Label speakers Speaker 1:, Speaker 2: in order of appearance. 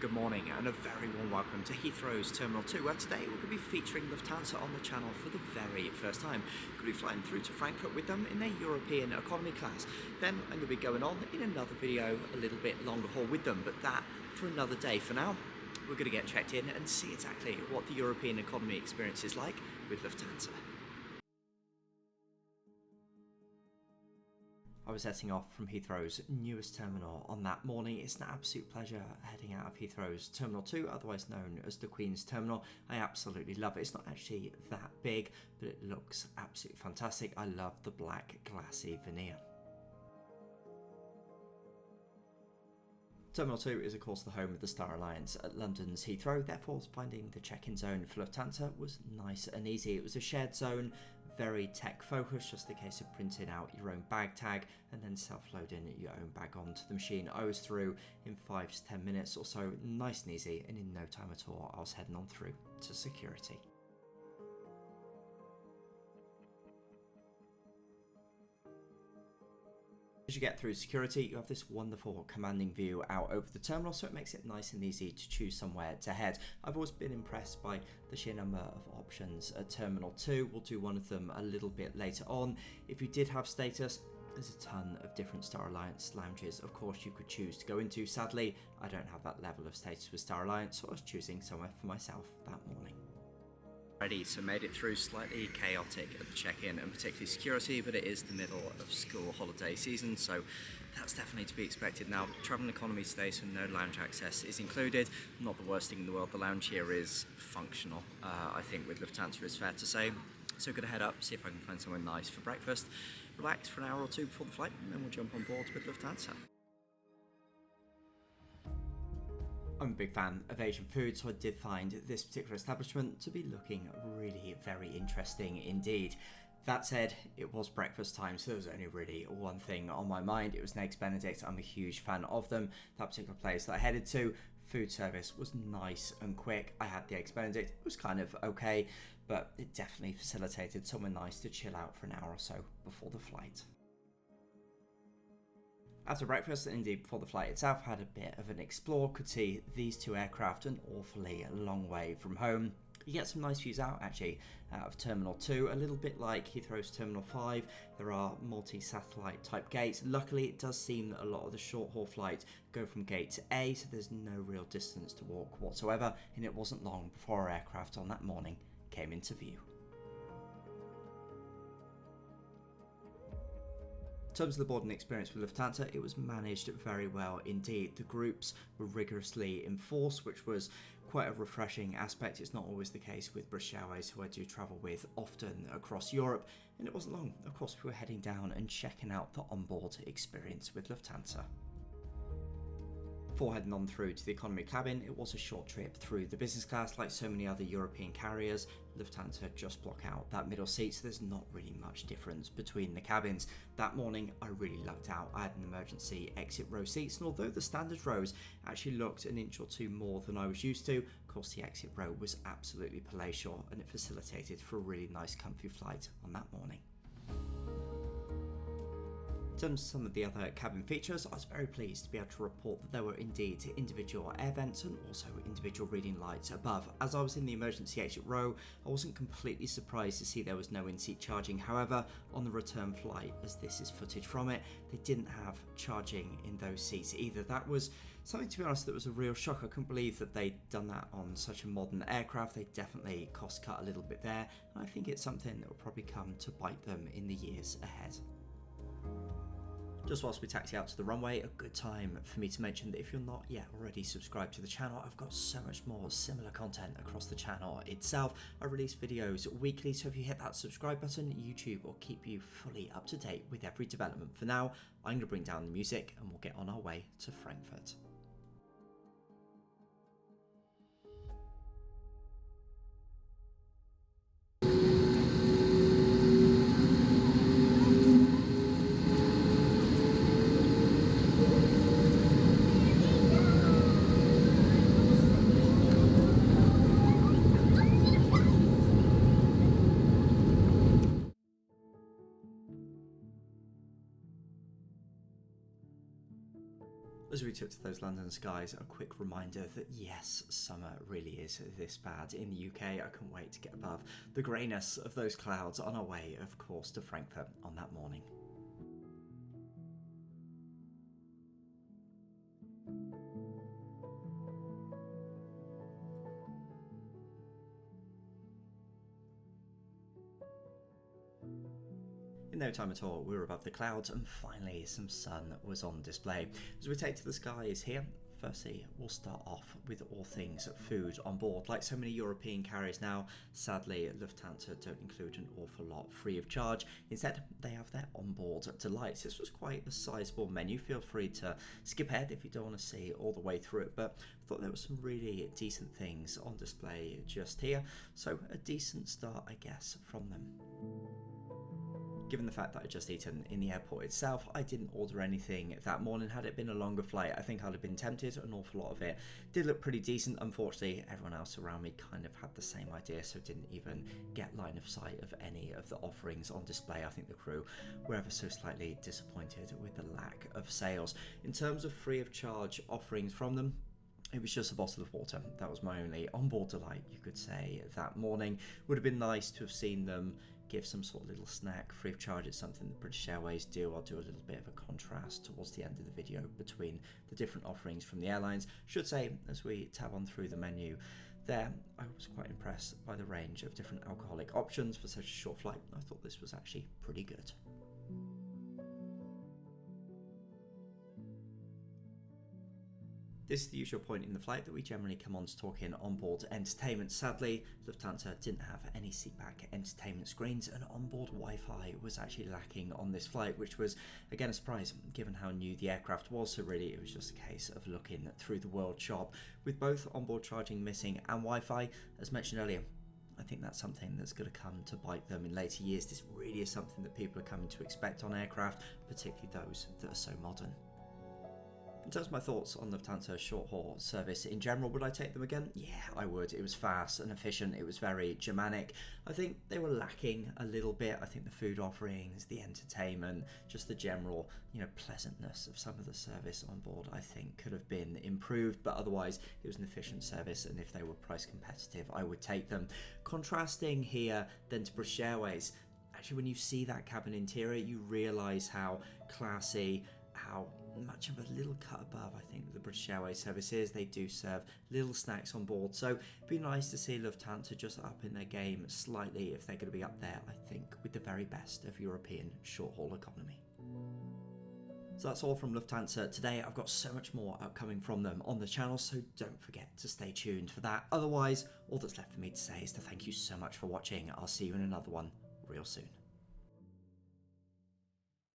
Speaker 1: Good morning and a very warm welcome to Heathrow's Terminal 2, where today we're going to be featuring Lufthansa on the channel for the very first time. Going to be flying through to Frankfurt with them in their European economy class. Then I'm going to be going on in another video a little bit longer haul with them, but that for another day. For now, we're going to get checked in and see exactly what the European economy experience is like with Lufthansa. I was setting off from Heathrow's newest terminal on that morning. It's an absolute pleasure heading out of Heathrow's Terminal 2, otherwise known as the Queen's Terminal. I absolutely love it. It's not actually that big, but it looks absolutely fantastic. I love the black glassy veneer. Terminal 2 is of course the home of the Star Alliance at London's Heathrow, therefore finding the check-in zone for Lufthansa was nice and easy. It was a shared zone, very tech focused, just a case of printing out your own bag tag and then self-loading your own bag onto the machine. I was through in 5 to 10 minutes or so, nice and easy, and in no time at all I was heading on through to security. As you get through security, you have this wonderful commanding view out over the terminal, so it makes it nice and easy to choose somewhere to head. I've always been impressed by the sheer number of options at Terminal 2. We'll do one of them a little bit later on. If you did have status, there's a ton of different Star Alliance lounges of course you could choose to go into. Sadly, I don't have that level of status with Star Alliance, so I was choosing somewhere for myself that morning. Ready, so made it through slightly chaotic at the check-in and particularly security, but it is the middle of school holiday season, so that's definitely to be expected. Now, travel economy today, so no lounge access is included. Not the worst thing in the world. The lounge here is functional, I think, with Lufthansa, it's fair to say. So going to head up, see if I can find somewhere nice for breakfast, relax for an hour or two before the flight, and then we'll jump on board with Lufthansa. I'm a big fan of Asian food, so I did find this particular establishment to be looking really very interesting indeed. That said, it was breakfast time, so there was only really one thing on my mind. It was an Eggs Benedict. I'm a huge fan of them. That particular place that I headed to, food service was nice and quick. I had the Eggs Benedict. It was kind of okay, but it definitely facilitated somewhere nice to chill out for an hour or so before the flight. After breakfast, and indeed before the flight itself, I had a bit of an explore, could see these two aircraft an awfully long way from home. You get some nice views out actually out of Terminal 2, a little bit like Heathrow's Terminal 5. There are multi-satellite type gates. Luckily it does seem that a lot of the short haul flights go from gate to A, so there's no real distance to walk whatsoever, and it wasn't long before our aircraft on that morning came into view. In terms of the boarding experience with Lufthansa, it was managed very well indeed. The groups were rigorously enforced, which was quite a refreshing aspect. It's not always the case with British Airways, who I do travel with often across Europe, and it wasn't long. Of course, we were heading down and checking out the onboard experience with Lufthansa. Before heading on through to the economy cabin, it was a short trip through the business class. Like so many other European carriers, Lufthansa just block out that middle seat, so there's not really much difference between the cabins. That morning I really lucked out. I had an emergency exit row seats, and although the standard rows actually looked an inch or two more than I was used to, of course the exit row was absolutely palatial, and it facilitated for a really nice comfy flight on that morning. In terms of some of the other cabin features, I was very pleased to be able to report that there were indeed individual air vents and also individual reading lights above. As I was in the emergency exit row, I wasn't completely surprised to see there was no in-seat charging. However, on the return flight, as this is footage from it, they didn't have charging in those seats either. That was something, to be honest, that was a real shock. I couldn't believe that they'd done that on such a modern aircraft. They definitely cost cut a little bit there, and I think it's something that will probably come to bite them in the years ahead. Just whilst we taxi out to the runway, a good time for me to mention that if you're not yet already subscribed to the channel, I've got so much more similar content across the channel itself. I release videos weekly, so if you hit that subscribe button, YouTube will keep you fully up to date with every development. For now, I'm going to bring down the music and we'll get on our way to Frankfurt. As we we took to those London skies, a quick reminder that yes, summer really is this bad in the UK. I couldn't wait to get above the greyness of those clouds on our way, of course, to Frankfurt on that morning. In no time at all, we were above the clouds and finally some sun was on display. As we take to the skies here, firstly, we'll start off with all things food on board. Like so many European carriers now, sadly, Lufthansa don't include an awful lot free of charge. Instead, they have their onboard delights. This was quite a sizable menu. Feel free to skip ahead if you don't want to see all the way through it, but I thought there were some really decent things on display just here. So a decent start, I guess, from them. Given the fact that I'd just eaten in the airport itself, I didn't order anything that morning. Had it been a longer flight, I think I'd have been tempted. An awful lot of it did look pretty decent. Unfortunately, everyone else around me kind of had the same idea, so didn't even get line of sight of any of the offerings on display. I think the crew were ever so slightly disappointed with the lack of sales. In terms of free of charge offerings from them, it was just a bottle of water. That was my only onboard delight, you could say, that morning. Would have been nice to have seen them give some sort of little snack free of charge. It's something that British Airways do. I'll do a little bit of a contrast towards the end of the video between the different offerings from the airlines. Should say, as we tab on through the menu there, I was quite impressed by the range of different alcoholic options for such a short flight. I thought this was actually pretty good. This is the usual point in the flight that we generally come on to talk in onboard entertainment. Sadly, Lufthansa didn't have any seatback entertainment screens, and onboard Wi-Fi was actually lacking on this flight, which was again a surprise given how new the aircraft was. So really it was just a case of looking through the world shop. With both onboard charging missing and Wi-Fi, as mentioned earlier, I think that's something that's going to come to bite them in later years. This really is something that people are coming to expect on aircraft, particularly those that are so modern. In terms of my thoughts on Lufthansa's short-haul service in general, would I take them again? Yeah, I would. It was fast and efficient. It was very Germanic. I think they were lacking a little bit. I think the food offerings, the entertainment, just the general, pleasantness of some of the service on board, I think could have been improved. But otherwise, it was an efficient service, and if they were price competitive, I would take them. Contrasting here then to British Airways, actually, when you see that cabin interior, you realise how classy, how much of a little cut above I think the British Airways service is. They do serve little snacks on board, so it'd be nice to see Lufthansa just up in their game slightly if they're going to be up there, I think, with the very best of European short-haul economy. So that's all from Lufthansa today. I've got so much more upcoming from them on the channel, so don't forget to stay tuned for that. Otherwise, all that's left for me to say is to thank you so much for watching. I'll see you in another one real soon.